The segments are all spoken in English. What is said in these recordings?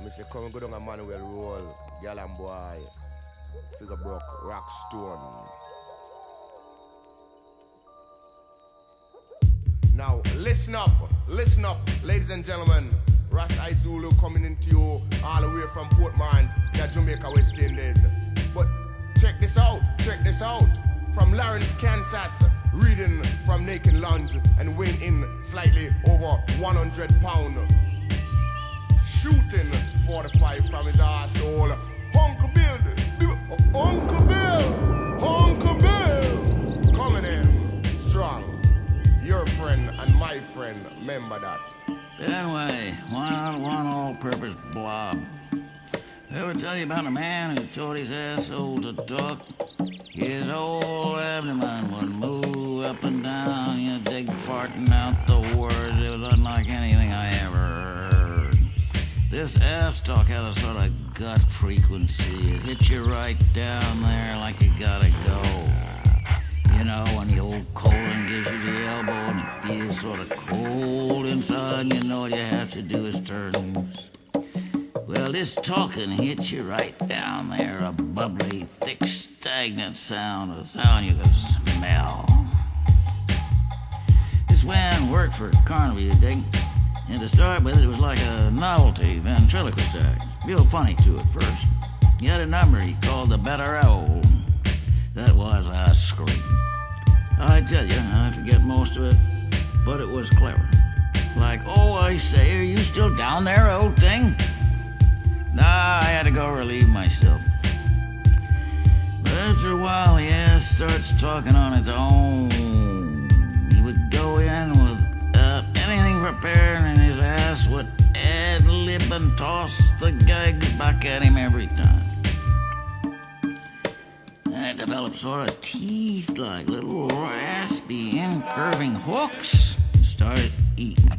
I say, come and go down a Manuel roll, gal and boy, figure broke, rock stone. Now, listen up, ladies and gentlemen. Ras I Zulu coming into you all the way from Portman, that Jamaica, West Indies. But check this out. From Lawrence, Kansas, reading from Naked Lounge and weighing in slightly over 100 pounds. Shooting 45 from his arsehole. Uncle Bill, coming in strong. Your friend and my friend, remember that. Benway, one all-purpose blob. Ever tell you about a man who taught his asshole to talk? His whole abdomen would move up and down, you dig, farting out the words. It was unlike anything I ever heard. This ass talk had a sort of gut frequency. It hit you right down there like you gotta go. You know, when the old colon gives you the elbow and it feels sort of cold inside, and you know what you have to do is turn loose. Well, this talking hits you right down there, a bubbly, thick, stagnant sound, a sound you can smell. This man worked for Carney, you dig? And to start with, it was like a novelty ventriloquist act. Real funny too at first. He had a number he called the Better Old. That was a scream. I tell you, I forget most of it, but it was clever. Like, oh, I say, are you still down there, old thing? Nah, I had to go relieve myself. But after a while, the ass starts talking on its own. He would go in without anything prepared, and his ass would ad-lib and toss the gags back at him every time. And it developed sort of teeth like little raspy, incurving hooks. Started eating.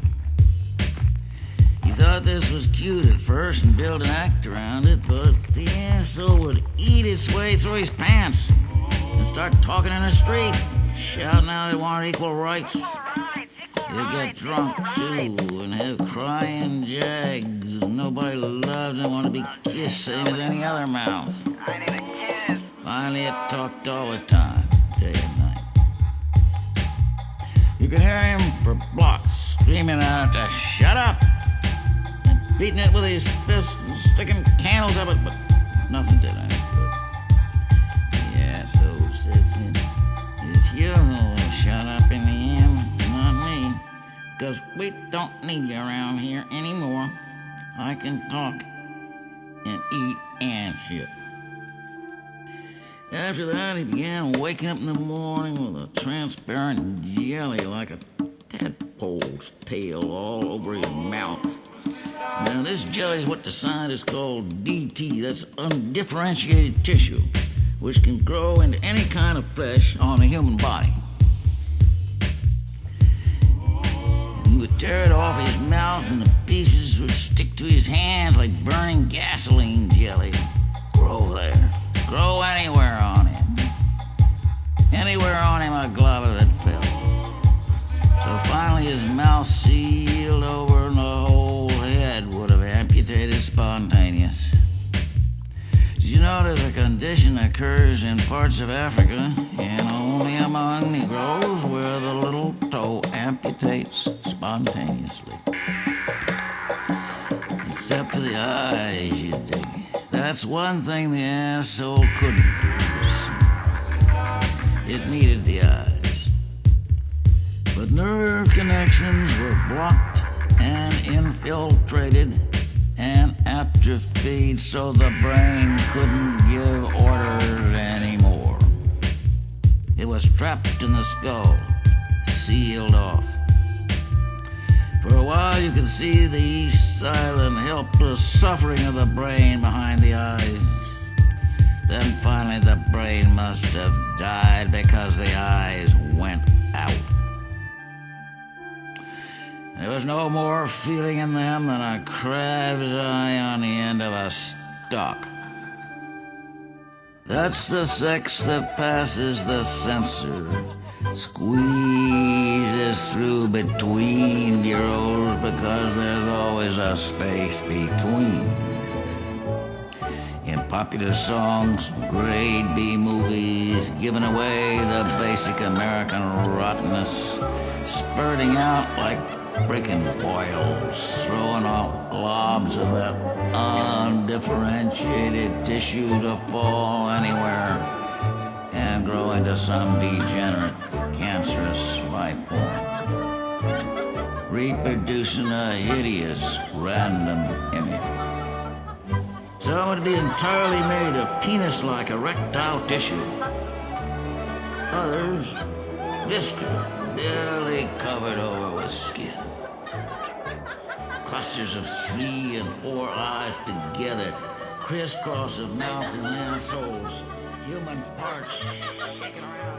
He thought this was cute at first and built an act around it, but the asshole would eat its way through his pants and start talking in the street, shouting out he wanted equal rights. He'd get drunk too and have crying jags. Nobody loves and want to be kissed same as any other mouth. Finally, it talked all the time, day and night. You could hear him for blocks screaming out to shut up and beating it with his fist and sticking candles up it, but nothing did any good. The asshole said to him, "It's you who will shut up in the end, not me, because we don't need you around here anymore. I can talk and eat and shit." After that, he began waking up in the morning with a transparent jelly like a tadpole's tail all over his mouth. Now, this jelly is what the scientists call DT, that's undifferentiated tissue, which can grow into any kind of flesh on a human body. He would tear it off his mouth, and the pieces would stick to his hands like burning gasoline jelly. Grow there. Grow anywhere on him. Anywhere on him a glove of it fell. So finally his mouth sealed over and the whole head would have amputated spontaneous. Did you know that a condition occurs in parts of Africa and only among Negroes where the little toe amputates spontaneously? Except for the eyes, you dig. That's one thing the asshole couldn't lose. It needed the eyes. But nerve connections were blocked and infiltrated and atrophied, so the brain couldn't give orders anymore. It was trapped in the skull, sealed off. For a while you could see the silent, helpless suffering of the brain behind the eyes. Then finally the brain must have died because the eyes went out. There was no more feeling in them than a crab's eye on the end of a stalk. That's the sex that passes the censor, squeezes through between bureaus because there's always a space between. popular songs, grade B movies, giving away the basic American rottenness, spurting out like breaking boils, throwing off globs of that undifferentiated tissue to fall anywhere and grow into some degenerate, cancerous life form, reproducing a hideous, random image. Some would be entirely made of penis-like erectile tissue. Others, viscous, barely covered over with skin. Clusters of 3 and 4 eyes together, crisscross of mouth and assholes, human parts shaking around.